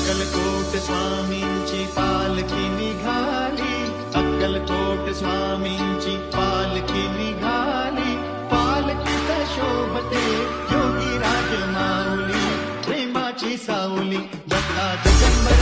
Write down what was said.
अक्कलकोट स्वामींची पालखी निघाली, अक्कलकोट स्वामींची पालखी निघाली, पालखीत शोभते योगी राज माऊली, प्रेमाची सावली दत्ता जगदंब